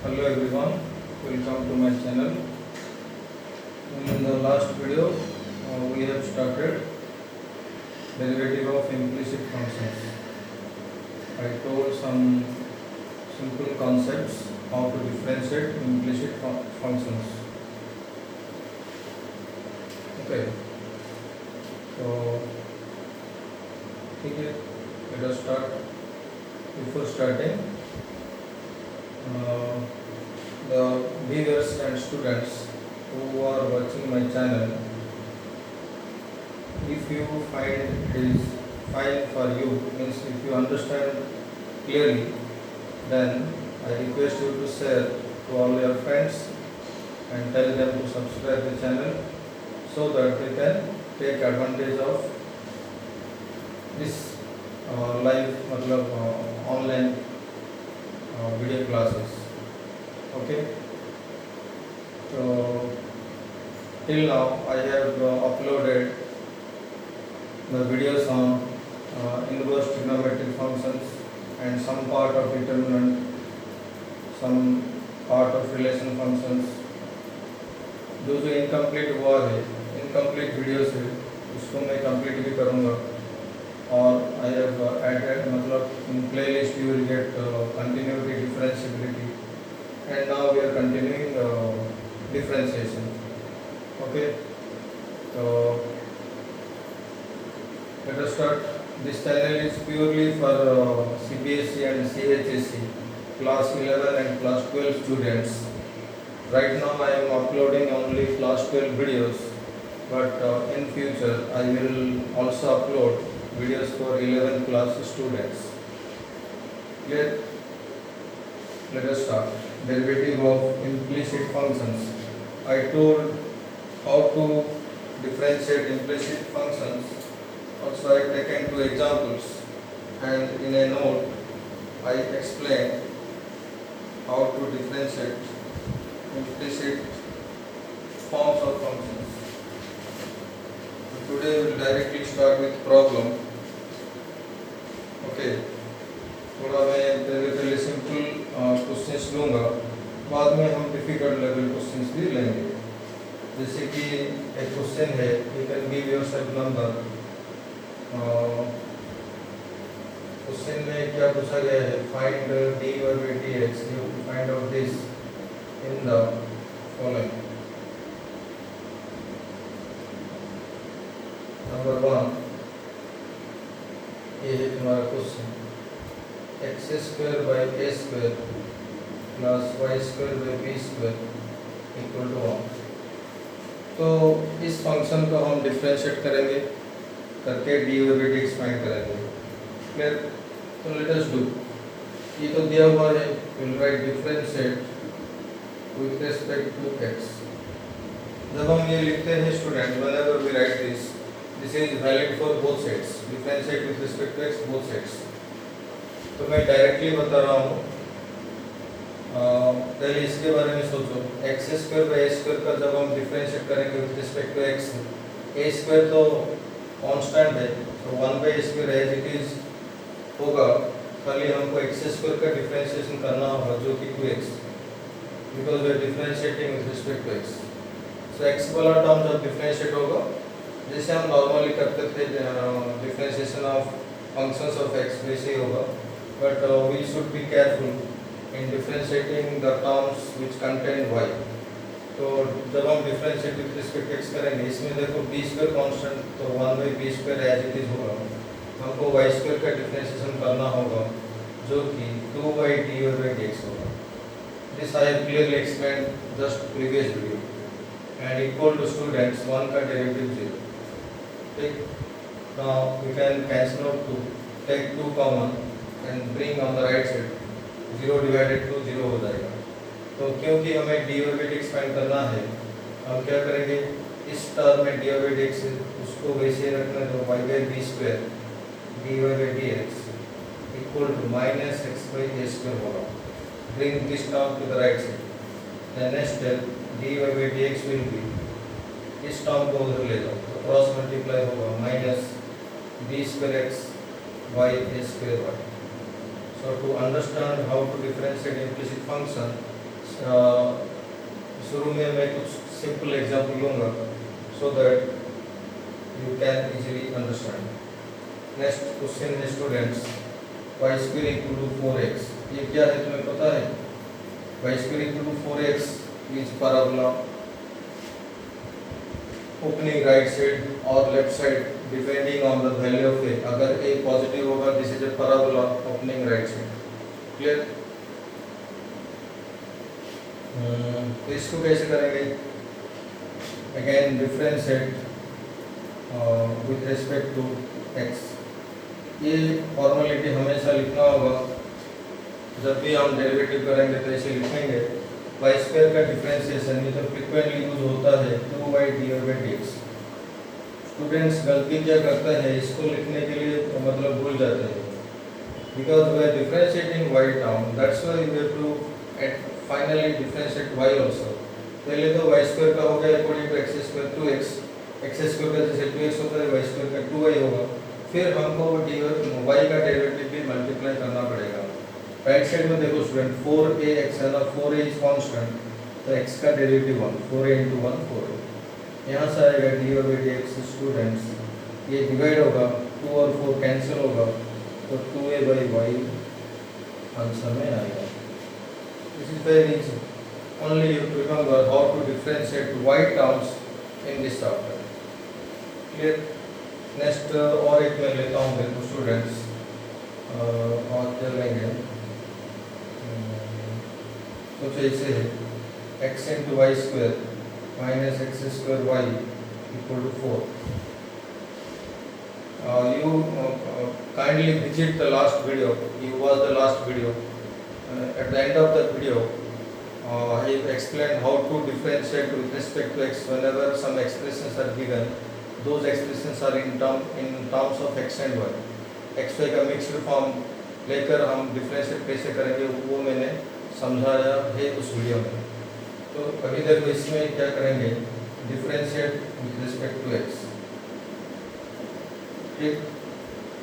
Hello everyone, welcome to my channel. In the last video, we have started derivative of implicit functions. I told some simple concepts how to differentiate implicit functions. Okay, so let us start. Before starting, the viewers and students who are watching my channel, if you find it is fine for you, means if you understand clearly, then I request you to share to all your friends and tell them to subscribe the channel so that they can take advantage of this live online video classes. Okay, so till now I have uploaded the videos on inverse trigonometric functions and some part of determinant, some part of relation functions. जो incomplete हुआ है, incomplete videos है, उसको मैं complete भी करूँगा. और I have added in playlist you will get continuity, differentiability, and now we are continuing differentiation. Okay, so let us start. This channel is purely for CBSE and CHSE class 11 and class 12 students. Right now I am uploading only class 12 videos, but in future I will also upload videos for 11 class students. Let us start. Derivative of implicit functions. I told how to differentiate implicit functions. Also I taken two examples, and in a note I explained how to differentiate implicit forms of functions. So today we will directly start with problem. Okay, थोड़ा मैं पहले simple questions लूँगा, बाद में हम difficult level questions भी लेंगे. जैसे कि एक क्वेश्चन है, you can give yourself number. Question में क्या पूछा गया है, फाइंड डी और D x. You find out this in the following. Number 1, ये है तुम्हारा question. X square by A square plus y square by B square equal to 1. तो इस फंक्शन को हम डिफरेंशिएट करेंगे करके डी और डी एक्स फाइंड करेंगे. क्लियर? तो लेट अस डू. ये तो दिया हुआ है, will write differentiate with respect to x. जब हम ये लिखते हैं student, whenever we write this, this is valid for both sides. Differentiate with respect to x both sides. तो मैं डायरेक्टली बता रहा हूँ. पहले इसके बारे में सोचो. X square by A square का जब हम डिफरेंशिएट करेंगे with respect to x, A square तो कांस्टेंट है, तो 1 by A square as it is होगा. खाली हमको एक्स स्क्वायर का डिफरेंशिएशन करना होगा जो कि 2x, because we are differentiating with respect to x. So x वाला टर्म जब डिफरेंशिएट होगा, जैसे हम नॉर्मली करते थे differentiation of functions of x, वैसे ही होगा. But we should be careful in differentiating the terms which contain y. तो जब हम डिफरेंशिएट विथ रिस्पेक्ट x करेंगे, इसमें देखो b स्क्वायर कांस्टेंट, तो 1 by b square as it is होगा. हमको y स्क्वायर का डिफरेंशिएशन करना होगा जो कि 2 बाई d और बाई dx होगा. This I have clearly explained just previous video. And equal to students 1 का derivative 0. ठीक. Now we can cancel out 2. Take 2 common and bring on the right side. 0 divided 2 0 हो जाएगा. तो क्योंकि हमें d और dx फाइंड करना है, हम क्या करेंगे, इस टर्म में d और dx उसको वैसे रखना जो y by b square dy by dx equal to minus x by a square होगा. Bring this term to the right side. The next step dy by dx will be, इस term को उधर ले जाओ, तो क्रॉस मल्टीप्लाई होगा minus b square x by a square y. So to understand how to differentiate implicit function, शुरू में मैं कुछ सिंपल एग्जांपल लूँगा so that you can easily understand. Next question है students, y square equal to 4x, ये क्या है तुम्हें पता है? Y square equal to 4x is parabola opening right side और left side depending on the value of a। अगर a positive होगा this is a parabola opening right side. Clear? तो इसको कैसे करेंगे? Again differentiate with respect to x। ये formality हमेशा लिखना होगा, जब भी हम डेरिवेटिव करेंगे तो ऐसे लिखेंगे। वाई स्क्वायर का डिफरेंशिएशन ये तो फ्रिक्वेंटली यूज होता है 2y dx। स्टूडेंट्स गलती क्या करते हैं, इसको लिखने के लिए तो मतलब भूल जाते हैं, because we are differentiating y term, that's why we have to finally differentiate y also. पहले तो y स्क्वायर का हो गया according to x square 2x, x square का जैसे 2x होता है y स्क्वायर का 2y होगा, फिर हमको y का डेरिवेटिव भी मल्टीप्लाई करना पड़ेगा। राइट साइड में देखो स्टूडेंट 4ax है ना, 4a इज कांस्टेंट, तो x का डेरिवेटिव 1, 4a into 1 4a। यहाँ से आएगा dx स्टूडेंट्स, ये डिवाइड होगा, 2 और 4 कैंसिल होगा, तो 2a by y आंसर में आएगा। This is very easy, only you remember how to differentiate y terms in this chapter. Clear? Next और एक मैं लेता हूँ देखो स्टूडेंट्स, और क्या लेंगे, कुछ ऐसे है x into y square minus x square y equal to 4। You kindly visit the last video, you watch the last video. At the end of that video, I explained how to differentiate with respect to x whenever some expressions are given. Those expressions are in terms of x and y. x y का mixed form लेकर हम differentiate कैसे करेंगे वो मैंने समझाया है उस वीडियो में। तो अभी देखो इसमें क्या करेंगे, differentiate with respect to x। ठीक,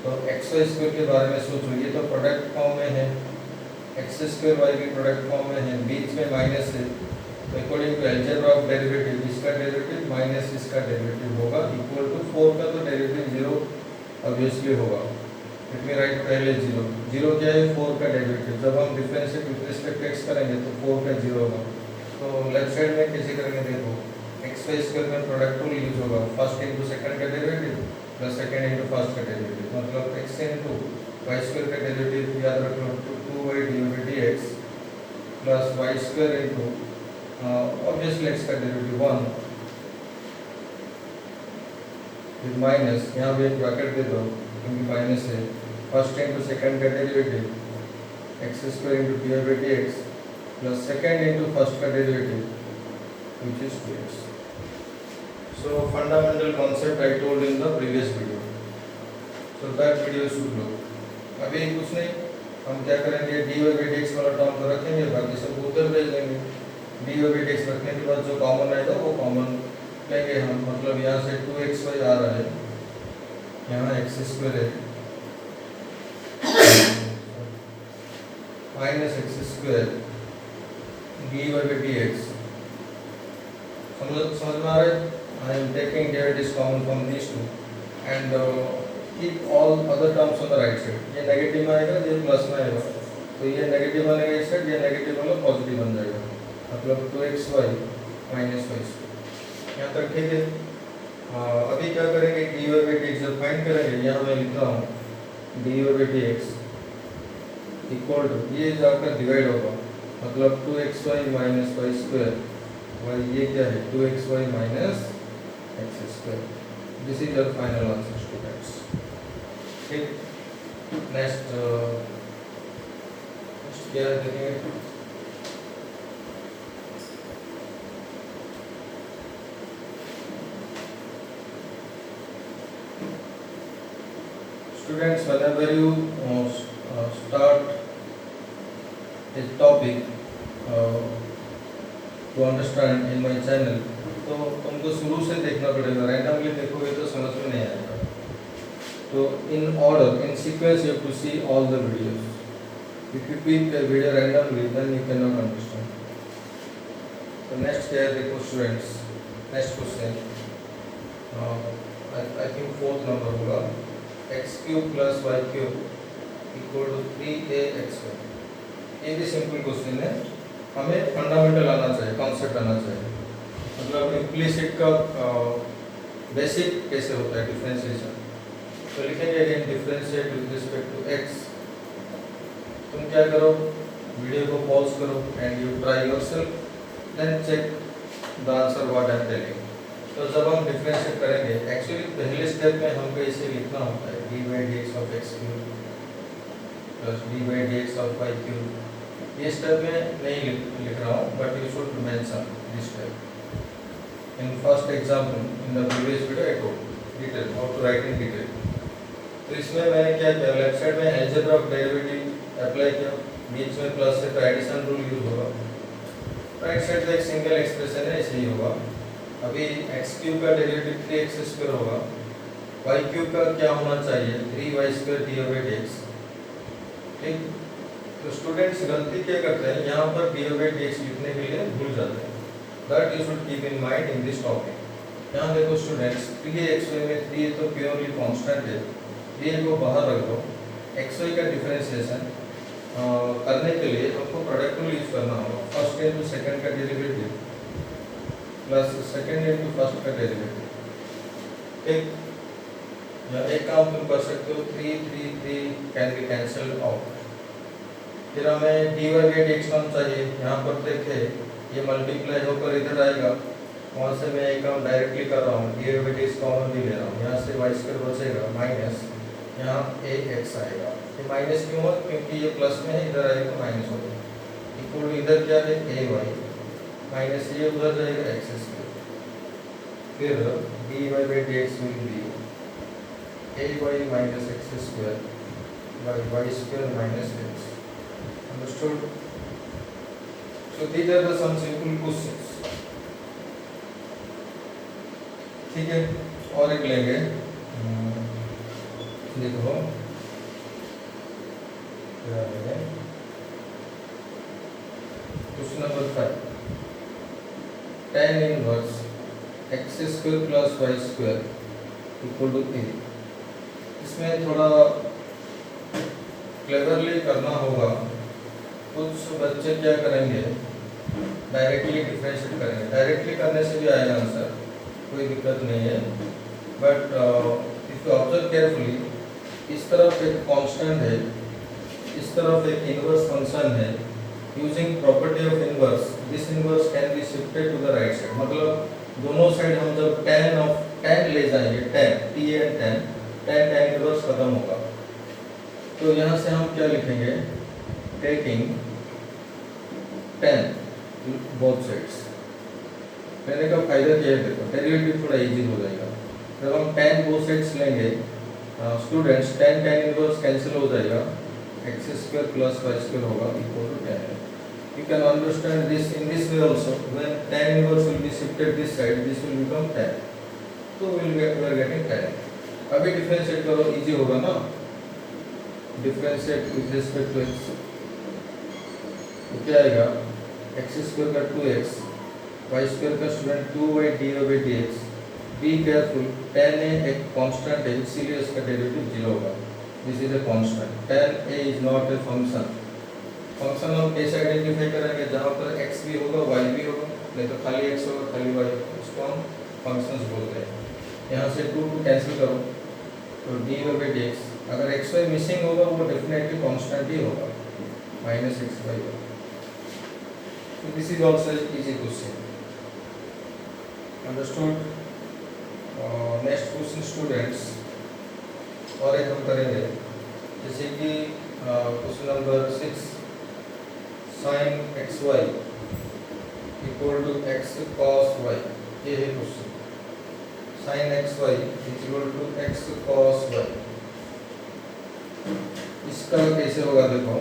तो एक्स वाई स्क्वायर के बारे में सोचो, ये तो प्रोडक्ट फॉर्म में है, एक्स स्क्वायर वाई भी प्रोडक्ट फॉर्म में है, बीच में माइनस है, तो according to algebra of derivative इसका डेरिवेटिव माइनस इसका डेरिवेटिव होगा इक्वल टू 4 का तो डेरिवेटिव 0 ऑब्वियसली होगा। लेट मी राइट पहले 0, 0 क्या है 4 का डेरिवेटिव, जब हम differentiate with respect to x करेंगे तो 4 का 0 होगा। तो लेफ्ट साइड में कैसे करेंगे देखो, एक्स वाई स्क्वायर में प्रोडक्ट रूल यूज होगा, फर्स्ट इनटू सेकंड का derivative plus second into first का डेरिवेटिव, मतलब x इनटू वाई स्क्वायर का डेरिवेटिव याद रख लो 2y dx plus y square into obviously x का डेरिवेटिव 1 फिर माइनस, यहाँ भी एक ब्रैकेट दे दो क्योंकि माइनस है, फर्स्ट इनटू सेकंड का derivative x square into dy by dx plus second into first का derivative which is 2x। So fundamental concept I told in the previous video, so that video should लो। अभी कुछ नहीं, हम क्या करेंगे dy by dx वाला term तो रखेंगे, बाकी सब उधर भेज देंगे। dy by dx रखने के बाद जो कॉमन आएगा वो कॉमन लेंगे हम, मतलब यहाँ से 2xy आ रहा है, यहाँ एक्स स्क्वायर है minus x square dy by dx, समझ में आ रहा है? I am taking derivatives common from these two and keep all other terms on the right side. ये नेगेटिव में आएगा, ये प्लस में आएगा, तो ये नेगेटिव बनेगा इस साइड, ये नेगेटिव वाला पॉजिटिव बन जाएगा, मतलब 2xy माइनस y यहाँ तक ठीक है। अभी क्या करेंगे dy by dx जब फाइंड करेंगे, यहाँ मैं लिख रहा हूँ dy by dx equal to, ये जाकर डिवाइड होगा, मतलब 2xy माइनस y स्क्वायर, ये क्या है 2xy minus x square. This is your final answer students. ठीक, नेक्स्ट क्या देखेंगे, students whenever you start a topic to understand in my channel, तो तुमको शुरू से देखना पड़ेगा, रैंडमली देखोगे तो समझ में नहीं आएगा। तो in order, in sequence you have to see all the videos. If you pick a video randomly then you cannot understand. तो नेक्स्ट क्या है देखो students, next question I think fourth number होगा, x cube plus y cube equal to 3ax। ये भी simple question है, हमें fundamental आना चाहिए, कॉन्सेप्ट आना चाहिए, मतलब इम्प्लिसिट का बेसिक कैसे होता है डिफरेंशिएशन। तो लिखेंगे again differentiate with respect to x. तुम क्या करो, वीडियो को पॉज करो and you try yourself, then check the answer what I am telling. तो जब हम डिफरेंशिएट करेंगे, एक्चुअली पहले स्टेप में हमको इसे लिखना होता है d by d x of x cube plus d by d x of y cube. ये स्टेप में नहीं लिख रहा हूँ, but you should mention this step. In first example, in the previous video, I told detail how to write in detail. तो इसमें मैंने क्या किया, लेफ्ट साइड में अलजेब्रा ऑफ डेरिवेटिव अप्लाई किया, बीच में प्लस से तो एडिशन रूल यूज होगा, राइट साइड पे एक सिंगल एक्सप्रेशन है, ऐसे ही होगा। अभी एक्स क्यूब का डेरिवेटिव 3x स्क्वायर होगा, वाई क्यूब का क्या होना चाहिए 3y square D over d x. ठीक, तो स्टूडेंट्स गलती क्या करते हैं, यहाँ पर डी ओवर डी एक्स लिखने के लिए भूल जाते हैं। That you should keep in mind in this topic. यहाँ देखो स्टूडेंट्स, 3xy में 3 तो प्योरली कांस्टेंट है, 3 को बाहर रख दो। xy का डिफरेंशिएशन करने के लिए हमको प्रोडक्ट रूल यूज करना होगा, फर्स्ट इनटू सेकंड का derivative plus second into first का डेरिवेटिव। ठीक, या एक काम तुम कर सकते हो, 3 कैन बी कैंसिल्ड आउट। फिर हमें dy बाई dx कम चाहिए, यहाँ पर देखे ये मल्टीप्लाई होकर इधर आएगा, वहाँ से मैं एक काम डायरेक्टली कर रहा हूँ, D by d x common भी ले रहा हूँ, यहाँ से वाई स्क्वायर बचेगा माइनस यहाँ ए एक्स आएगा। ये माइनस क्यों है, क्योंकि ये प्लस में है, इधर आएगा तो माइनस होगा, इक्वल इधर क्या है ए वाई माइनस ये उधर जाएगा एक्स स्क्वायर। फिर d y by d x will be a y minus x square by y square minus x. Understood? So these are the some simple questions. ठीक है, और एक लेंगे, देखो क्या है question number 5, tan inverse x square plus y square equal to 3। इसमें थोड़ा क्लेवरली करना होगा। कुछ बच्चे क्या करेंगे, डायरेक्टली डिफरेंशिएट करेंगे, डायरेक्टली करने से भी आएगा आंसर, कोई दिक्कत नहीं है, but if you observe carefully, इस तरफ एक कांस्टेंट है, इस तरफ एक इनवर्स फंक्शन है, using property of inverse this inverse can be shifted to the right side. मतलब दोनों साइड हम जब tan ले जाएंगे, tan इनवर्स खत्म होगा, तो यहाँ से हम क्या लिखेंगे, टेकिंग tan बोथ साइड्स। लेने का फायदा क्या है, देखो डेरिवेटिव थोड़ा इजी हो जाएगा। जब हम tan बोथ साइड्स लेंगे स्टूडेंट्स, tan इनवर्स कैंसिल हो जाएगा, x square plus y square होगा equal to tan। You can understand this in this way also, when tan inverse will be shifted this side, this will become tan, so we are getting tan। अभी differentiate करो, easy होगा ना, differentiate with respect to x, तो क्या आएगा, x square का 2x, y square का student 2y d over d x. Be careful, tan a एक कांस्टेंट है, इसीलिए इसका डेरिवेटिव 0 होगा, this is a constant. tan a is not a function. Function हम कैसे आइडेंटिफाई करेंगे, जहाँ पर x भी होगा y भी होगा, नहीं तो खाली x होगा खाली y होगा, उसको हम फंक्शंस बोलते हैं। यहाँ से 2 कैंसिल करो तो डी ओवर डी एक्स, अगर एक्स वाई मिसिंग होगा वो डेफिनेटली कांस्टेंट ही होगा, माइनस एक्स वाई होगा। So this is also easy question. Understood? Next question students, और एक हम करेंगे, जैसे कि question number 6, sin x y equal to x cos y. ये है question, sin x y equal to x cos y. इसका कैसे होगा देखो,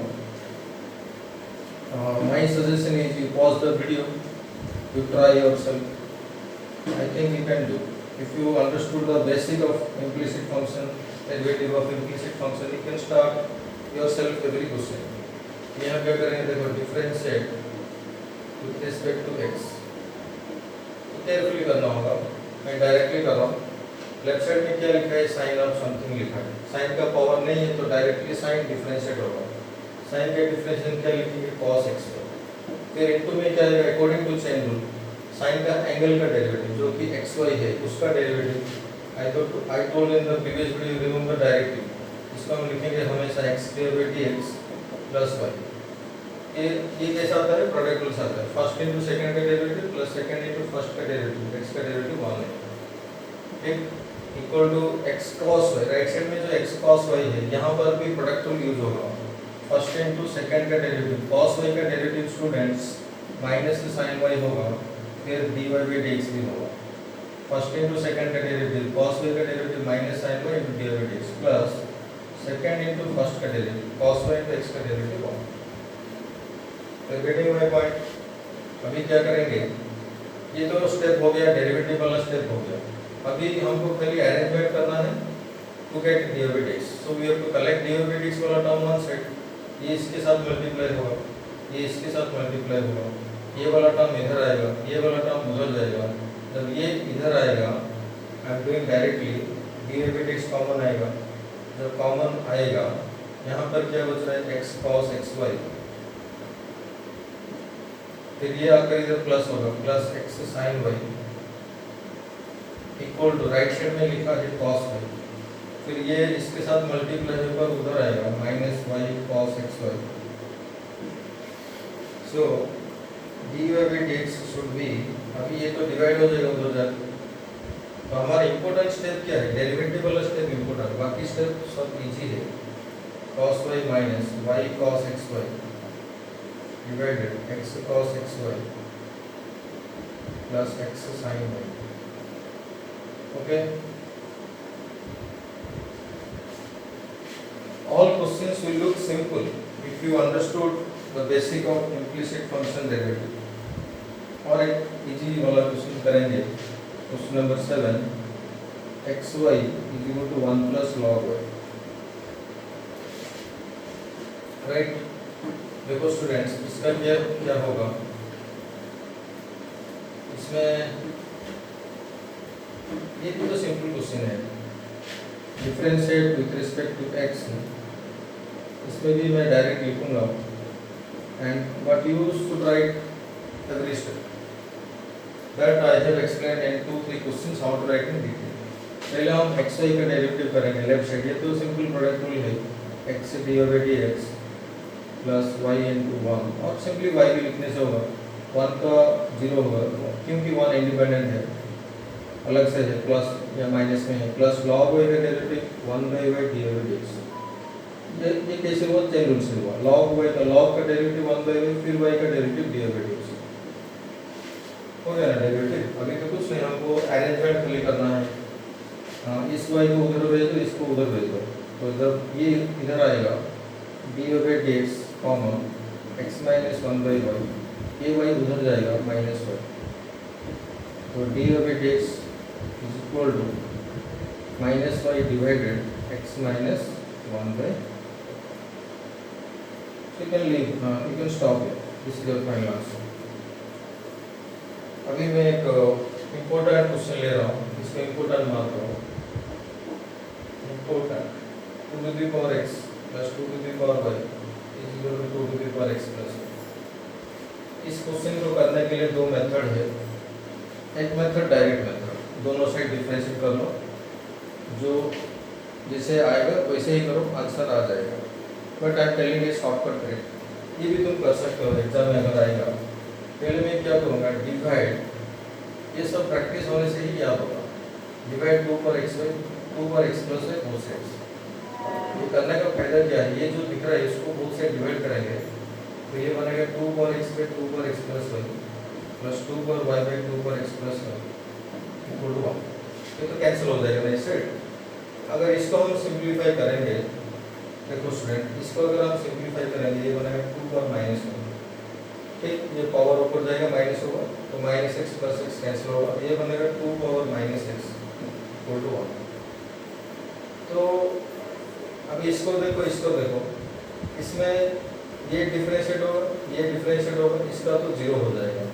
my suggestion is you pause the video, you try yourself, I think you can do. If you understood the basic of implicit function, derivative of implicit function, you can start yourself every question। यहाँ क्या करेंगे देखो, differentiate with respect to x, carefully करना होगा, मैं directly कर रहा हूँ। लेफ्ट साइड में क्या लिखा है, साइन ऑफ समथिंग लिखा है। साइन का पावर नहीं है तो डायरेक्टली साइन डिफरेंशिएट होगा। साइन का डिफरेंशिएशन क्या लिखेंगे, cos x। फिर इनटू में क्या है, according to chain rule sine का एंगल का डेरिवेटिव जो कि xy है उसका derivative. I told in the previous video, remember directly इसको हम लिखेंगे हमेशा x² प्लस y। ये कैसा आता है, प्रोडक्ट रूल आता है, फर्स्ट इनटू सेकंड का derivative plus second into first का डेरिवेटिव, x का डेरिवेटिव 1 है, ठीक, equal to x cos y। Right side में जो x cos y है यहाँ पर भी प्रोडक्ट रूल यूज होगा। फर्स्ट इनटू सेकंड का डेरिवेटिव, cos y का derivative students minus sin y होगा, फिर dy by dx भी होगा। फर्स्ट इनटू सेकंड का डेरिवेटिव cos y का derivative minus sin y into dy by dx plus second into first का derivative cos y into x का derivative 1। तो getting my point. अभी क्या करेंगे, ये तो स्टेप हो गया, डेरिवेटिव वाला स्टेप हो गया। अभी हमको खाली अरेंजमेंट करना है to get dy by dx। So we have to collect dy by dx वाला टर्म वन साइड, ये इसके साथ मल्टीप्लाई होगा, ये इसके साथ मल्टीप्लाई होगा, ये वाला टर्म इधर आएगा, ये वाला टर्म उधर जाएगा। जब ये इधर आएगा, I am doing directly, dy by dx common आएगा। जब कॉमन आएगा यहाँ पर क्या बच रहा है, x cos xy, फिर ये आकर इधर प्लस होगा, plus x sin y equal to right side में लिखा है cos y, फिर ये इसके साथ मल्टीप्लाई होकर उधर आएगा minus y cos xy। So dy by dx should be, अभी ये तो डिवाइड हो जाएगा उधर जाकर। तो हमारा इम्पोर्टेंट स्टेप क्या है, डेरिवेटिव वाला स्टेप इम्पोर्टेंट, बाकी स्टेप सब इजी है। cos y minus y cos xy divided x cos xy plus x sin y। Okay, all questions will look simple if you understood the basic of implicit function derivative। और एक easy वाला question करेंगे, question number 7, xy is equal to 1 plus log y। Right, देखो students इसका क्या होगा, इसमें ये तो सिंपल क्वेश्चन है, differentiate with respect to x। इसमें भी मैं डायरेक्ट लिखूंगा and what use to write every step that I have explained in 2-3 questions how to write in detail. पहले हम xy का डेरिवेटिव करेंगे लेफ्ट साइड, ये तो सिंपल प्रोडक्ट रूल है, x dy by dx plus y into 1, और simply y भी लिखने से होगा, 1 का 0 होगा क्योंकि 1 इंडिपेंडेंट है, अलग से है, प्लस या माइनस में है, प्लस log y का derivative 1 by dy by dx। ये कैसे हुआ, चेन रूल से हुआ। log y का log का डेरिवेटिव 1 by y, फिर y का डेरिवेटिव dy by dx हो गया ना डेरिवेटिव। अभी तो कुछ नहीं, हमको अरेंजमेंट खाली करना है। इस y को उधर भेज दो, इसको उधर भेज दो, तो जब ये इधर आएगा dy by dx common x minus 1 by y, ये y उधर जाएगा माइनस y, तो dy by dx is equal to minus y divided x minus 1 by। You can leave, you can stop it. This is your final answer. अभी मैं एक important question ले रहा हूँ, इसको इम्पोर्टेंट मार्क करो। Important 2 to the power x plus 2 to the power y is equal to 2 to the power x plus y। इस question को करने के लिए दो मेथड है, एक मेथड डायरेक्ट मेथड, दोनों साइड डिफरेंशिएट कर लो, जो जैसे आएगा वैसे ही करो, आंसर आ जाएगा। But I am telling a shortcut trick, ये भी तुम कर सकते हो एग्जाम में अगर आएगा। पहले मैं क्या करूँगा, डिवाइड, ये सब प्रैक्टिस होने से ही याद होगा। डिवाइड 2 पर x by 2 पर x plus y both sides. ये करने का फायदा क्या है, ये जो दिख रहा है इसको बोथ साइड डिवाइड करेंगे तो ये बनेगा 2 पर x by 2 पर x प्लस y प्लस 2 पर y by 2 पर x plus y equal to 1। ये तो कैंसिल हो जाएगा ना साइड। अगर इसको हम सिंप्लीफाई करेंगे, देखो स्टूडेंट, इसको अगर हम सिंप्लीफाई करेंगे ये बनेगा 2 पर माइनस 1, ठीक, ये पावर ऊपर जाएगा माइनस होगा तो minus x plus x cancel होगा, ये बनेगा 2 power minus x equal to 1। तो अब इसको देखो, इसमें ये डिफरेंशिएट होगा, ये डिफरेंशिएट होगा, इसका तो 0 हो जाएगा,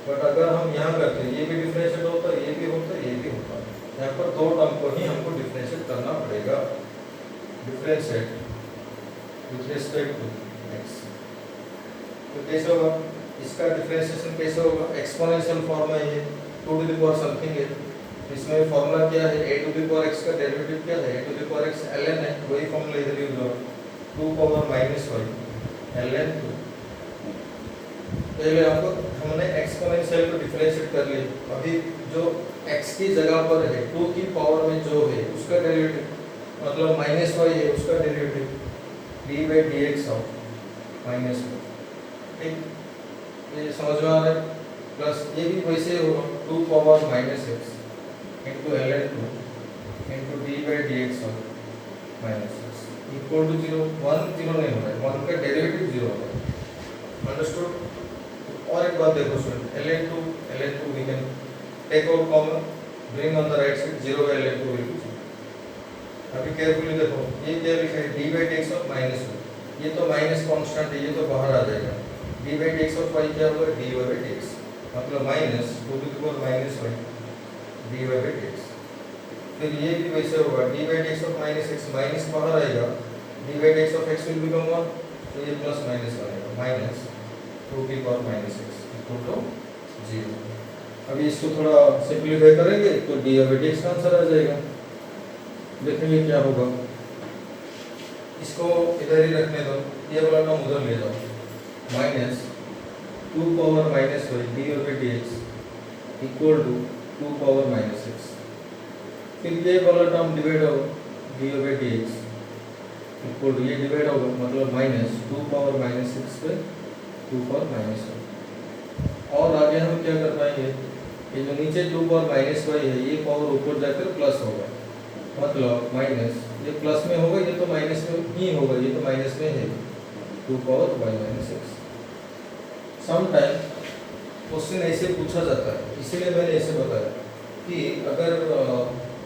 बट अगर हम यहाँ करते हैं ये भी डिफरेंशिएट होता है, ये भी होता है, ये भी होता है, यहाँ पर दो टर्म को ही हमको डिफरेंशिएट करना पड़ेगा। Differentiate with respect to x, तो कैसे होगा इसका डिफरेंशिएशन? कैसे होगा? एक्सपोनेंशियल फॉर्म है ये, 2 टू द पावर समथिंग है, इसमें फॉर्मूला क्या है? a to the power x का डेरिवेटिव क्या है? a to the power x ln है, वही फॉर्मूला इधर यूज होगा, 2 पावर माइनस y ln 2। पहले हमने एक्सपोनेंशियल को डिफरेंशिएट कर लिया, अभी जो x की जगह पर है 2 की पावर में जो है उसका डेरिवेटिव मतलब माइनस y है, उसका derivative d/dx of minus y। ठीक, ये समझ में आ रहा है? प्लस ये भी वैसे होगा 2 power minus x into ln 2 into d/dx of minus x equal to 0। 1 0 नहीं हो रहा है, 1 का डेरिवेटिव 0 होगा। अंडरस्टूड? और एक बात देखो student, ln 2 we can take out common, bring on the right side 0 by ln 2 will be 0। अभी केयरफुली देखो, ये क्या लिखा है? d/dx ऑफ माइनस y, ये तो माइनस कांस्टेंट है, ये तो बाहर आ जाएगा। d/dx ऑफ y क्या होगा? dy/dx, मतलब minus 2 to the power minus y dy/dx। फिर ये भी वैसे होगा, d/dx of minus x, minus बाहर आएगा, d/dx of x will become 1, तो ये प्लस माइनस बनेगा, माइनस 2 की power minus x equal to 0। अभी इसको थोड़ा सिंपलीफाई करेंगे तो dy/dx का आंसर आ जाएगा। देखेंगे क्या होगा, इसको इधर ही रखने दो, ये वाला टर्म उधर ले जाओ, minus 2 power minus y dy/dx equal to 2 power minus x। फिर ये वाला टर्म डिवाइड होगा, dy/dx इक्वल टू ये डिवाइड होगा, मतलब माइनस 2 पावर माइनस x पे 2 पावर माइनस y। और आगे हम क्या कर पाएंगे, ये जो नीचे 2 पावर माइनस y है ये पावर ऊपर जाकर प्लस होगा, मतलब माइनस ये प्लस में होगा, ये तो माइनस में ही होगा, ये तो माइनस में है 2 power y minus x। Sometime question ऐसे पूछा जाता है, इसीलिए मैंने ऐसे बताया कि अगर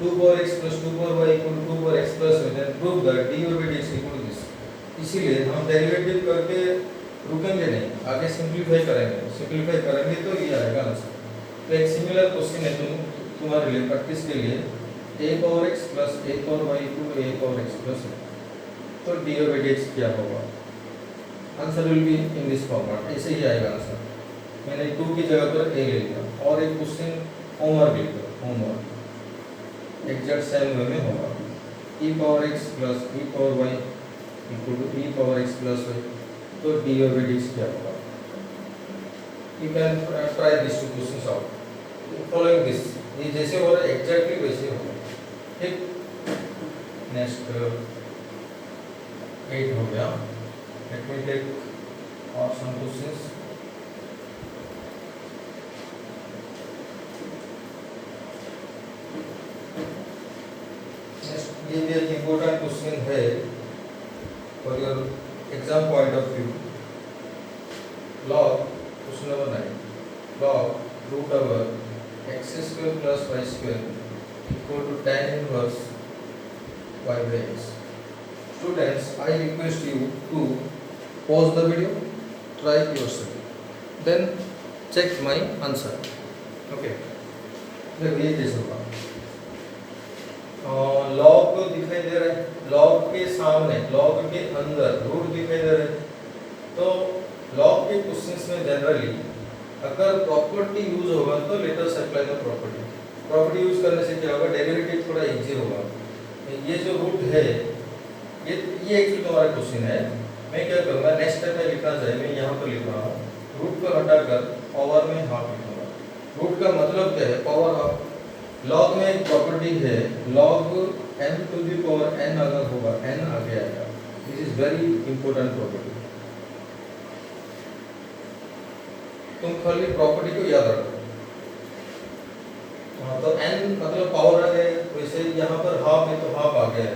2 power x plus 2 power y equal to 2 power x plus y, then prove that dy/dx equal to this. इसीलिए हम डेरिवेटिव करके रुकेंगे नहीं, आगे सिंपलीफाई करेंगे तो ये आएगा आंसर। तो एक सिमिलर क्वेश्चन है तुम्हारे लिए प्रैक्टिस के लिए, a power x plus a power y equal to a power x plus y, तो dy/dx क्या होगा? Answer will be in this format, ऐसे ही आएगा आंसर। मैंने 2 की जगह पर a ले लिया, और एक क्वेश्चन होमवर्क लिख दो, होमवर्क एग्जैक्ट सेम वे में होगा, e power x plus e power y equal to e power x plus y, तो dy/dx क्या होगा? You can try these two questions out. Following this, ये जैसे हो रहा है एग्जैक्टली वैसे होगा। ठीक, नेक्स्ट 8 हो गया। Let me take और some questions. नेक्स्ट ये भी एक इम्पोर्टेंट क्वेश्चन है for your exam point of view. log question number 9, log root over x square plus y square equal to tan inverse y by x। Students, I request you to pause the video, try yourself, then check my answer. Okay, देखो ये कैसे होगा, log दिखाई दे रहा है, log के सामने, log के अंदर रूट दिखाई दे रहा है, तो log के क्वेश्चंस में जनरली अगर प्रॉपर्टी यूज होगा तो let us apply the property use करने से क्या होगा, डेरिवेटिव थोड़ा इजी होगा। ये जो रूट है ये एक्चुअली तुम्हारा क्वेश्चन है, मैं क्या करूँगा नेक्स्ट स्टेप में लिखना चाहिए, मैं यहाँ पर लिख रहा हूँ, रूट को हटाकर पावर में हाफ लिखूंगा। रूट का मतलब क्या है, पावर हाफ। लॉग में एक प्रॉपर्टी है, log m to the power n अगर होगा n आगे आएगा, this is very important property. तुम खाली प्रॉपर्टी को याद रखो। हाँ, तो n मतलब पावर है, वैसे यहाँ पर हाफ है तो हाफ आ गया है,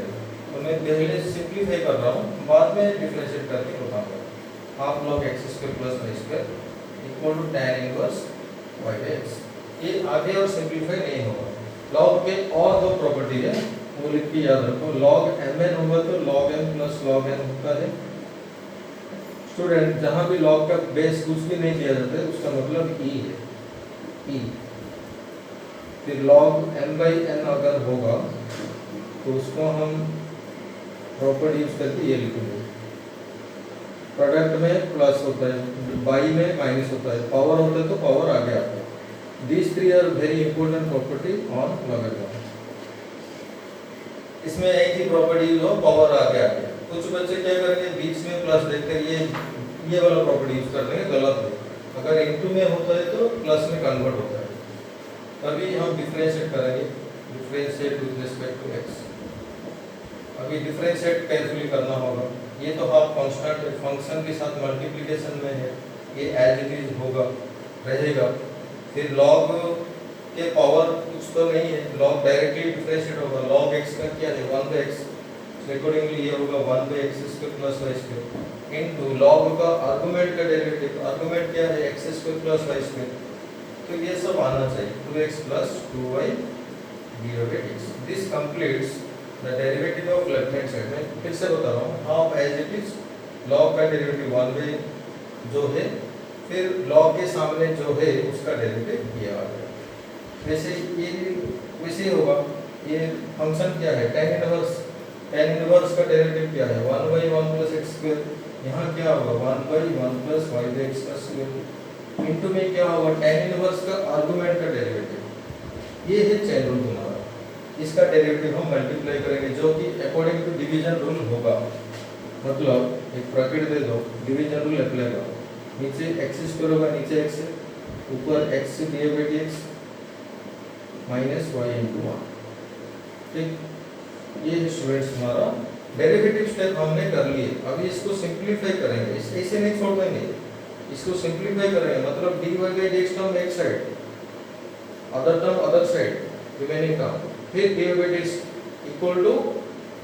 तो मैं पहले सिंपलीफाई कर रहा हूँ, बाद में डिफरेंशिएट करके बताऊंगा। Half log x square plus y square equal to tan inverse y by x। ये आगे और सिंपलीफाई नहीं होगा। लॉग के और दो प्रॉपर्टी है, वो लिख के याद रखो। लॉग mn होगा तो log m plus log n होता है। स्टूडेंट, जहाँ भी लॉग का बेस कुछ भी नहीं दिया जाता है उसका मतलब e है, ई, फिर log m by n अगर होगा तो उसको हम प्रॉपर्टी यूज करके ये लिखेंगे, प्रोडक्ट में प्लस होता है, बाई में माइनस होता है, पावर होता है तो पावर आगे आता है। These three are very important property on logarithm. इसमें एक ही प्रॉपर्टी यूज हो, पावर आगे आ गया। कुछ बच्चे क्या करेंगे, बीच में प्लस देखकर ये वाला प्रॉपर्टी यूज कर लेंगे, गलत है। अगर इनटू में होता है तो प्लस में कन्वर्ट होता है। तभी हम डिफरेंशिएट करेंगे, differentiate with respect to x. अभी डिफरेंशिएट केयरफुली करना होगा। ये तो हाफ कांस्टेंट फंक्शन के साथ मल्टीप्लिकेशन में है, ये एज इट इज होगा रहेगा। फिर log के पावर कुछ तो नहीं है, log डायरेक्टली डिफरेंशिएट होगा। log x का क्या है 1/x, अकॉर्डिंगली ये होगा 1/x² + y² इनटू log का आर्गुमेंट का डेरिवेटिव, आर्गुमेंट क्या है x² + y², तो ये सब आना चाहिए 2x + 2y dx। This completes the derivative of left hand side. में फिर से बता रहा हूँ, half as it is log का डेरिवेटिव 1 जो है, फिर log के सामने जो है उसका डेरिवेटिव ये आ गया। वैसे ही होगा। ये फंक्शन क्या है tan इनवर्स, tan इनवर्स का डेरिवेटिव क्या है 1/1 + x²। यहाँ क्या होगा 1/1 + y² इनटू में क्या होगा tan इनवर्स का आर्गुमेंट का डेरिवेटिव। ये है चेन रूल तुम्हारा, इसका डेरिवेटिव हम मल्टीप्लाई करेंगे जो कि अकॉर्डिंग टू डिवीजन रूल होगा। मतलब एक ब्रैकेट दे दो, डिवीजन रूल अप्लाई करो, नीचे x² होगा, नीचे x है, ऊपर x dx माइनस y × 1। ठीक, ये स्टूडेंट्स हमारा डेरिवेटिव स्टेप हमने कर लिए। अभी इसको सिंपलीफाई करेंगे, ऐसे नहीं छोड़ देंगे, इसको सिंपलीफाई करेंगे। मतलब dy/dx टर्म एक side, other term other side, remaining term, फिर dy/dx इक्वल टू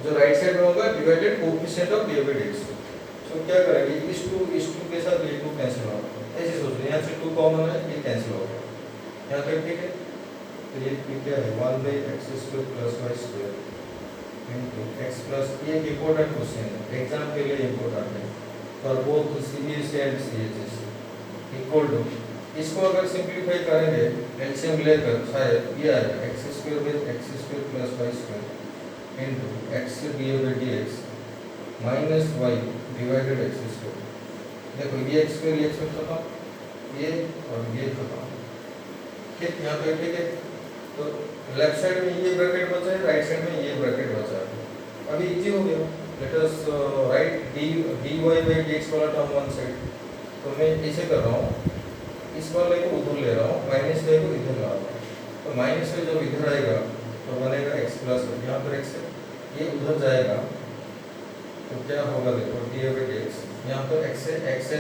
जो राइट साइड में होगा डिवाइडेड कोएफिशिएंट ऑफ dy/dx। तो क्या करेंगे, इस 2 के साथ ये 2 कैंसिल होगा, ऐसे सोच रहे हैं। यहाँ से 2 कॉमन है, ये कैंसिल होगा, यहाँ तक ठीक है। तो ये क्या है 1/x² + y² into x plus, ये एक इंपॉर्टेंट क्वेश्चन है, एग्जाम के लिए इंपॉर्टेंट है for both CBSE and CHSE. Equal to, इसको अगर सिंपलीफाई करेंगे एलसीएम लेकर शायद ये आएगा x² + x² + y² into x dx minus y divided x²। देखो ये x² ये x² खत्म, ये और ये खत्म। ठीक, यहाँ पे ठीक है। तो लेफ्ट साइड में ये ब्रैकेट बचा है, राइट साइड में ये ब्रैकेट बचा है। अभी इजी हो गया। लेट अस राइट dy/dx वाला टर्म वन साइड। तो मैं ऐसे कर रहा हूँ, इस वाले को उधर ले रहा हूँ, माइनस को इधर ला रहा हूँ। तो माइनस में जब इधर आएगा तो बनेगा x प्लस, यहाँ पर x है, ये उधर जाएगा तो क्या होगा देखो dy/dx, यहाँ पर x है, x है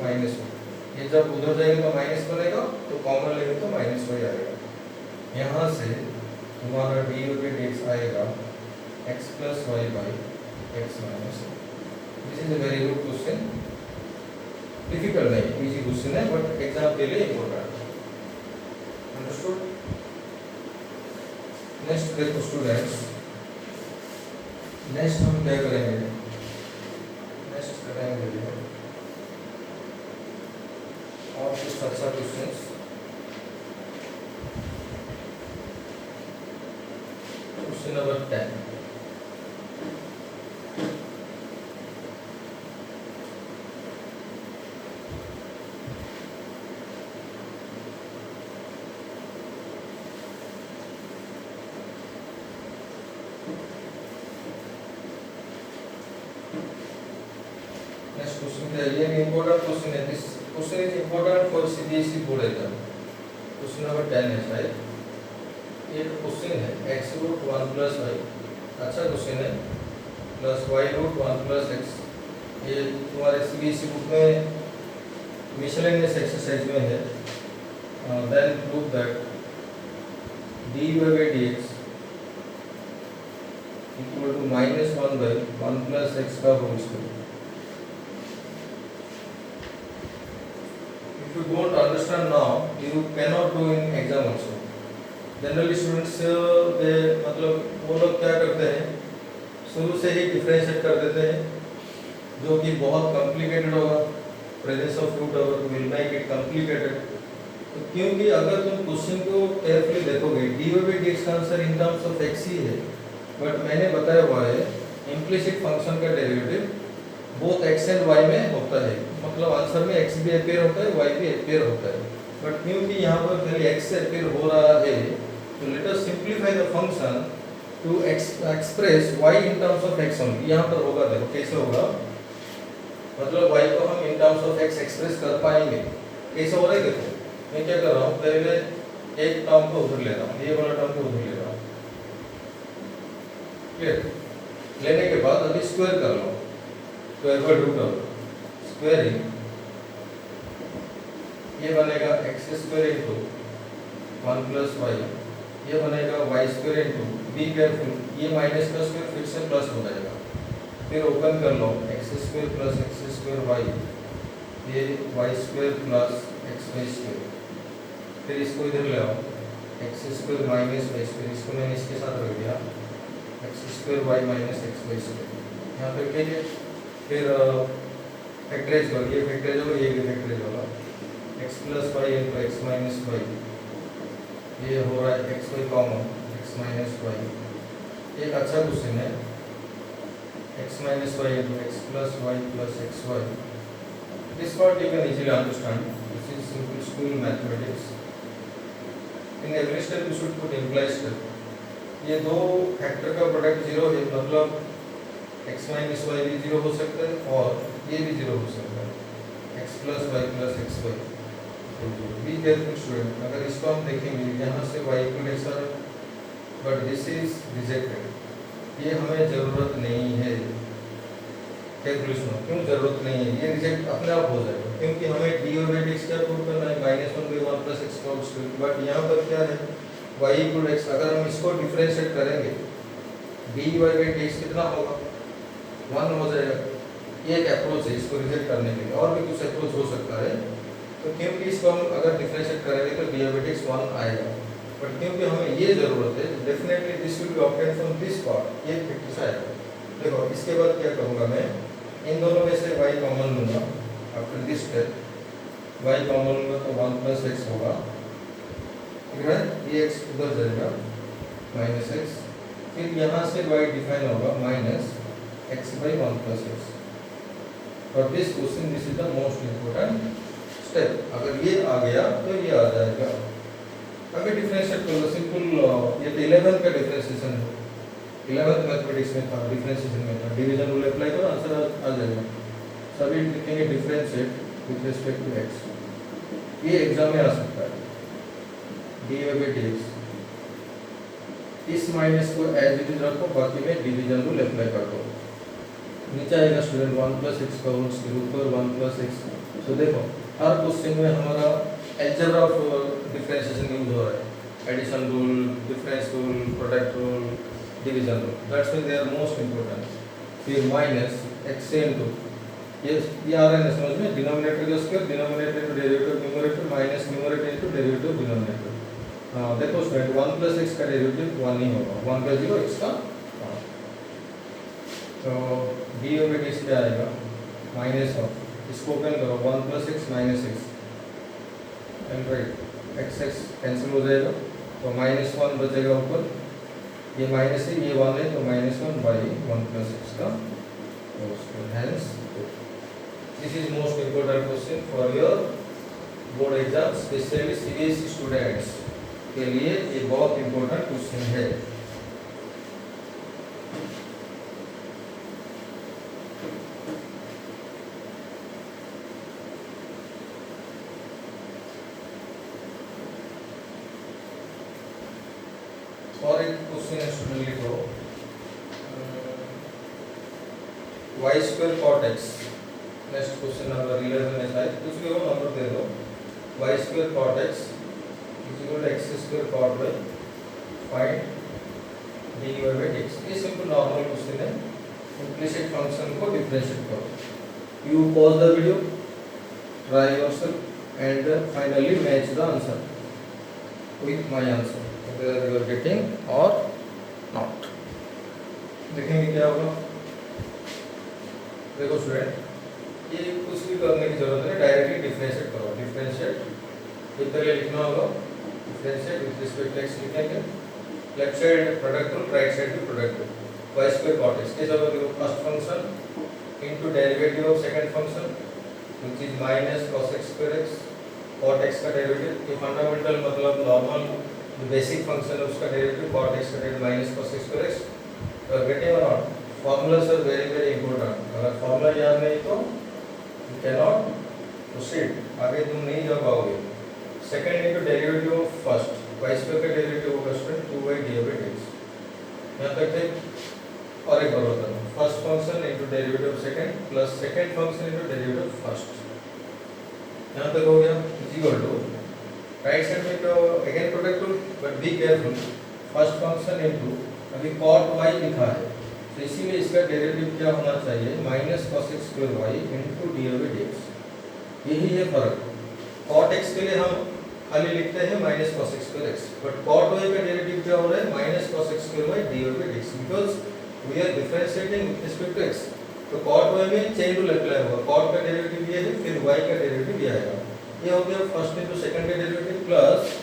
माइनस, ये जब उधर जाएगा तो माइनस बनेगा, तो कॉमन लेंगे तो माइनस हो जाएगा। यहाँ से तुम्हारा dy/dx आएगा x + y/x - this is a very good question. Difficult नहीं, इजी क्वेश्चन है, बट एग्जाम के लिए इम्पोर्टेंट। अंडरस्टूड? नेक्स्ट देखो स्टूडेंट्स, नेक्स्ट हम क्या करेंगे, नेक्स्ट करेंगे और कुछ अच्छा questions. Question number 10। Next question है, ये इंपॉर्टेंट क्वेश्चन है। This question is important for CBSE board exam. Question number 10 है शायद। ये क्वेश्चन है x√1 + y, अच्छा क्वेश्चन है, प्लस y√1 + x। ये तुम्हारे सीबीएसई बुक में मिसलेनियस एक्सरसाइज में है। Then prove that dy/dx equal to -1/1 + x का whole square. If you don't understand now, you cannot do in exam also. Generally students they मतलब वो लोग क्या करते हैं, शुरू से ही डिफरेंशिएट कर देते हैं, जो कि बहुत कॉम्प्लिकेटेड होगा। Presence of root over will make it complicated. तो क्योंकि अगर तुम क्वेश्चन को केयरफुली देखोगे dy/dx का answer in terms of x ही है, बट मैंने बताया हुआ है इम्प्लिसिट फंक्शन का derivative both x and y में होता है, मतलब आंसर में x भी अपीयर होता है y भी अपीयर होता है। बट क्योंकि यहाँ पर खाली x अपीयर हो रहा है, तो let us simplify the function to express y in terms of x only. यहाँ पर होगा, देखो कैसे होगा, मतलब y को हम इन टर्म्स ऑफ x एक्सप्रेस कर पाएंगे। कैसे हो रहा है देखो, मैं क्या कर रहा हूँ, पहले एक टर्म को उधर ले रहा हूँ, ये वाला टर्म को उधर ले रहा हूँ, क्लियर। लेने के बाद अभी स्क्वायर कर लो, square by root of squaring, ये बनेगा x square into 1 plus y, ये बनेगा y square into, be careful, ये माइनस का स्क्वायर फिर से प्लस हो जाएगा, फिर ओपन कर लो x square plus x square y, ये y square plus x y square, फिर इसको इधर ले आओ x square minus y square, इसको मैंने इसके साथ रख दिया x square Y minus x y square, यहाँ पे ठीक है। फिर फैक्टराइज करो, ये फैक्टराइज होगा, ये भी फैक्टराइज होगा, x plus y into x minus y, ये हो रहा है x y common x minus y. एक अच्छा क्वेश्चन है, x minus y into x plus y plus x y, this part you can easily understand, this is simple school mathematics. In every step you should put implied step, ये दो factor का product zero है, मतलब x minus y भी zero हो सकता है और ये भी जीरो हो सकता है, x plus y plus x y. Be careful student, अगर इसको हम देखेंगे यहाँ से y इक्वल x आ रहा है, बट दिस इज रिजेक्टेड, ये हमें ज़रूरत नहीं है। केयरफुली सुनो, क्यों ज़रूरत नहीं है, ये रिजेक्ट अपने आप हो जाएगा, क्योंकि हमें dy/dx क्या प्रूव करना है, -1/1 प्लस एक्स का स्क्वायर, बट यहाँ पर क्या है y इक्वल x, अगर हम इसको डिफरेंशिएट करेंगे dy/dx कितना होगा, 1 हो जाएगा। ये एक अप्रोच है इसको रिजेक्ट करने के लिए, और भी कुछ अप्रोच हो सकता है, तो क्योंकि इसको हम अगर डिफरेंशिएट करेंगे तो dy/dx 1 आएगा, बट क्योंकि हमें ये ज़रूरत है, definitely this will be obtained from this part, ये फैक्टर से आएगा। देखो इसके बाद क्या करूँगा मैं, इन दोनों में से y कॉमन लूँगा, after this step y common लूँगा तो 1 प्लस एक्स होगा, ठीक है, ये x उधर जाएगा माइनस एक्स, फिर यहाँ से y डिफाइन होगा minus x by 1 plus x. For this question this is the most important step, अगर ये आ गया तो ये आ जाएगा। अभी डिफरेंशिएट करो सिंपल, ये 11th का डिफरेंशिएशन है, 11th मैथमेटिक्स में था, डिफरेंशिएशन में था, डिवीजन रूल अप्लाई करो आंसर आ जाएगा। सभी लिखेंगे differentiate with respect to x, ये एग्जाम में आ सकता है, dy/dx, इस माइनस को एज इट इज रखो, बाकी में डिवीजन रूल अप्लाई कर दो, नीचे आएगा स्टूडेंट 1 प्लस एक्स का होल स्क्वायर ऊपर 1 प्लस एक्स। सो देखो हर क्वेश्चन में हमारा अलजेब्रा ऑफ डिफरेंशिएशन यूज हो रहा है, addition rule, difference rule, product rule, division rule, that's why they are most important. फिर माइनस एक्स इनटू ये आ रहा है समझ में, डिनोमिनेटर का square, denominator into derivative numerator minus numerator into derivative denominator. देखो स्टूडेंट 1 प्लस एक्स का डेरिवेटिव 1 ही होगा, 1/0 एक्स का 1, तो dy/dx क्या आएगा माइनस ऑफ, इसको ओपन करो 1 plus x minus x, and right x x cancel हो जाएगा, तो -1 बचेगा ऊपर, ये माइनस है ये 1 है, तो -1 बाई 1 प्लस एक्स का whole square. Hence this is most important question for your board exam, specially CBSE students के लिए ये बहुत इम्पोर्टेंट क्वेश्चन है। और एक क्वेश्चन स्टूडेंट लिखो, y square cot x, next question number 11 है शायद, कुछ भी हो नंबर दे दो, y square cot x is equal to x square cot y, find dy/dx। ये सिंपल नॉर्मल क्वेश्चन है, इम्प्लिसिट फंक्शन को डिफरेंशिएट करो। You pause the video, try yourself and finally match the answer with my answer, whether you are getting or not। देखेंगे क्या होगा। देखो student, ये कुछ भी करने की जरूरत नहीं, डायरेक्टली डिफरेंशिएट करो, डिफरेंशिएट तो पहले लिखना होगा differentiate with respect to x लिखेंगे, left side product rule, right side भी product rule, y square cot x के जगह देखो first function into derivative of second function which is minus cos x square x, cot x का derivative, ये fundamental मतलब normal जो basic function है उसका डेरिवेटिव cot x का derivative minus cos x square x, और गेटिंग और not formulas are very very important, अगर फॉर्मूला याद नहीं तो यू कैन नॉट प्रोसीड, आगे तुम नहीं जा पाओगे। Second into derivative of first, y square का डेरिवेटिव होगा स्टूडेंट 2y dx, यहां तक है। और एक बार बता दूं, first function into derivative of second plus second function into derivative of first, यहां तक हो गया, is equal to right side में तो again product rule, but be careful, first function into अभी cot y लिखा है तो इसीलिए इसका डेरिवेटिव क्या होना चाहिए minus cos x square y into dx, यही है फर्क। cot x के लिए हम खाली लिखते हैं minus cos x square x, but cot y का डेरिवेटिव क्या हो रहा है minus cos x square y dx, because we are differentiating with respect to x, तो cot y में चेन रूल अप्लाई होगा, cot का डेरिवेटिव ये है, फिर y का डेरिवेटिव ये आएगा, ये हो गया फर्स्ट इनटू सेकंड का डेरिवेटिव प्लस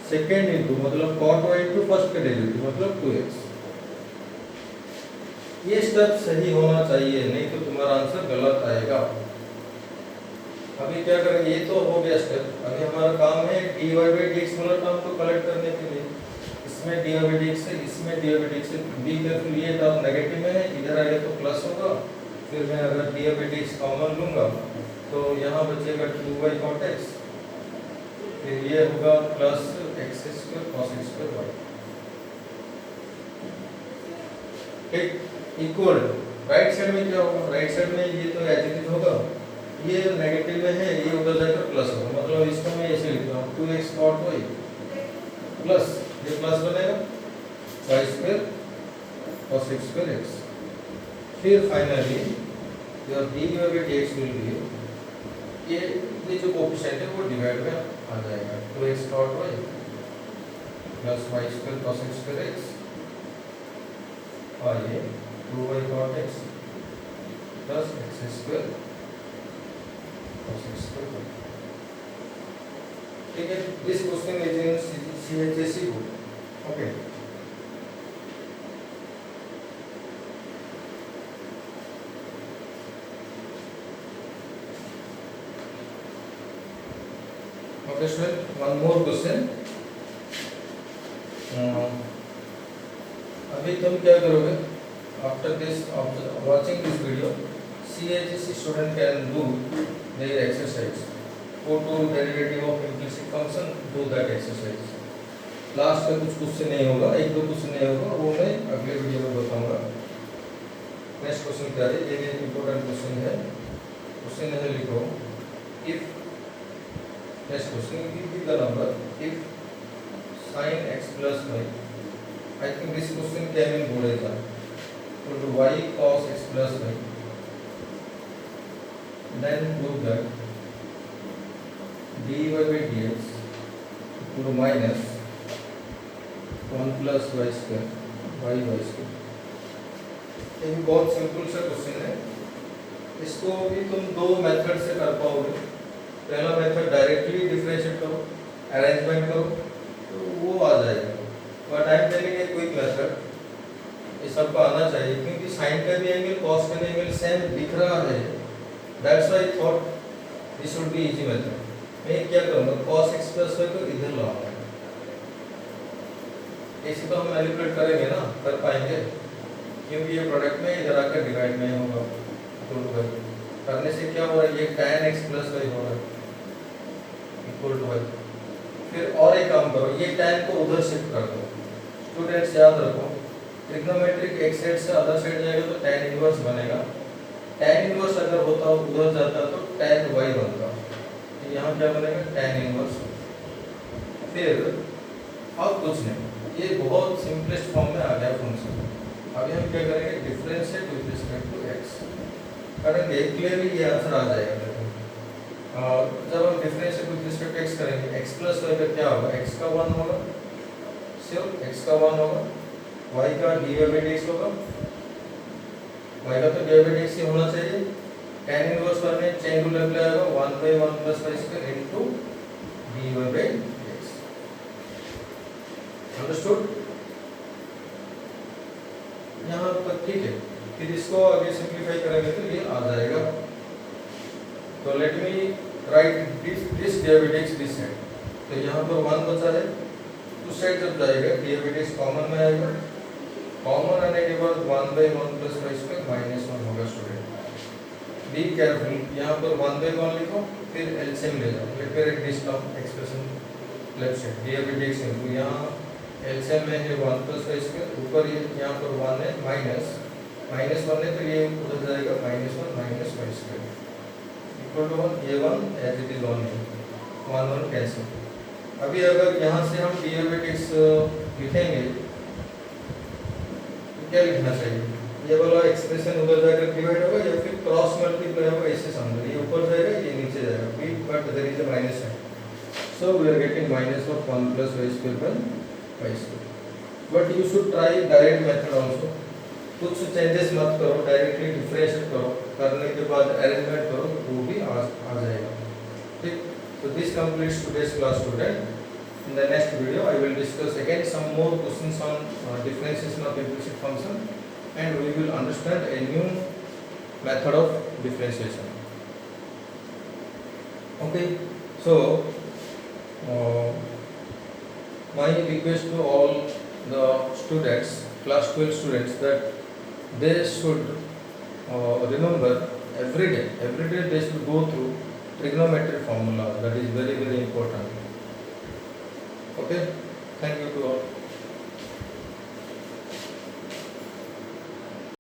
सेकंड इनटू मतलब cot y इनटू फर्स्ट का डेरिवेटिव मतलब 2x, ये स्टेप सही होना चाहिए, नहीं तो तुम्हारा आंसर गलत आएगा। अभी क्या करें, ये तो हो गया स्टेप, अभी हमारा काम है dy by dx वाला टर्म को कलेक्ट करने के लिए, इसमें dy by dx है, इसमें dy by dx है, बी केयरफुल, ये टर्म नेगेटिव में है, इधर आएगा तो प्लस होगा, फिर मैं अगर dy by dx कॉमन लूंगा तो यहाँ बचेगा 2y cot x, फिर ये होगा plus x square cos x square y, ठीक, इक्वल राइट साइड में क्या होगा, राइट साइड में ये तो एज इट इज होगा, ये नेगेटिव में है, ये उधर जाकर प्लस होगा, मतलब इसको मैं ऐसे लिखता हूँ 2x cot y प्लस ये प्लस बनेगा y square cos x square x, फिर finally your dy by dx will be ये जो कोएफिशिएंट है वो डिवाइड में आ जाएगा, 2x cot y plus y square cos x square x और ये 2y cot x plus x square cos x square, ठीक है। This question is in CHSE book, okay. Okay student, one more question, अभी तुम क्या करोगे after this watching this video, CHSE student can do their exercise, go to derivative of implicit function, do that exercise, last में कुछ question नहीं होगा, एक दो क्वेश्चन नहीं होगा, वो मैं अगले वीडियो में बताऊंगा। नेक्स्ट क्वेश्चन क्या है, ये भी इंपॉर्टेंट क्वेश्चन है, क्वेश्चन है लिखो, if next question give the number if sin x plus y, I think this question came in board exam, equal to y cos x plus y, then prove that dy by dx equal to minus 1 plus y square y square, ये बहुत simple सा question है, इसको भी तुम दो method से कर पाओगे। पहला मेथड डायरेक्टली डिफरेंशिएट करो, अरेंजमेंट करो तो वो आ जाएगा, but I am telling a quick method, ये सबको आना चाहिए क्योंकि साइन का भी एंगल कॉस का भी एंगल सेम दिख रहा है, that's why I thought this would be easy method. मैं क्या करूंगा, cos x plus y को इधर लाऊंगा, ऐसे तो हम मैनिपुलेट करेंगे ना, कर पाएंगे क्योंकि ये प्रोडक्ट में इधर आकर डिवाइड में होगा, तो करने से क्या हो रहा है, ये tan x plus y हो रहा है इक्वल टू y, फिर और एक काम करो, ये tan को उधर शिफ्ट कर दो। स्टूडेंट्स याद रखो, ट्रिग्नोमेट्रिक एक साइड से अदर साइड जाएगा तो tan इनवर्स बनेगा, tan इनवर्स अगर होता उधर जाता तो tan y बनता, यहाँ क्या बनेगा tan इनवर्स, फिर अब कुछ नहीं, ये बहुत सिंपलेस्ट फॉर्म में आ गया फंक्शन। अभी हम क्या करेंगे, differentiate with respect to x करेंगे, क्लियरली ये आंसर आ जाएगा। और जब हम differentiate with respect to x करेंगे, x प्लस y का क्या होगा, x का 1 होगा, सिर्फ x का 1 होगा, y का dy by dx होगा, y का तो dy by dx ही होना चाहिए, tan इनवर्स में चेन रूल अप्लाई होगा, 1 by 1 plus y square into dy by dx. Understood? यहाँ तक ठीक है। फिर इसको आगे सिंप्लीफाई करेंगे तो ये आ जाएगा। तो late me right this dy by dx this side. तो यहाँ पर 1 बचा है, उस साइड जब जाएगा dy by dx कॉमन में आएगा, कॉमन आने के बाद 1 by 1 plus y square minus 1 होगा स्टूडेंट। बी केयरफुल, यहाँ पर 1 by 1 लिखो, फिर एलसीएम ले जाओ। Late me right this term expression left side dy by dx into यहाँ एलसीएम में है 1 plus y square, ऊपर ये यहाँ पर 1 है माइनस 1 है, तो ये उधर जाएगा -1 minus y square equal to 1, ये 1 एज इट इज 1 है, 1 कैंसिल। अभी अगर यहाँ से हम dy by dx लिखेंगे तो क्या लिखना चाहिए? ये वाला एक्सप्रेशन उधर जाकर डिवाइड होगा या फिर क्रॉस मल्टीप्लाई होगा, इससे समझो। ये ऊपर जाएगा, ये नीचे जाएगा, but there is a minus sign, so we are getting -1 plus y square by y square। But you should try direct method also. कुछ चेंजेस मत करो, डायरेक्टली डिफरेंशिएट करो, करने के बाद अरेंजमेंट करो, वो भी आ जाएगा। ठीक, so this completes today's class student. In the next video I will discuss again some more questions on differentiation of implicit function, and we will understand a new method of differentiation. Okay, so my request to all the students, class 12 students, that they should remember every day they should go through trigonometric formula. That is very important. Okay, thank you to all.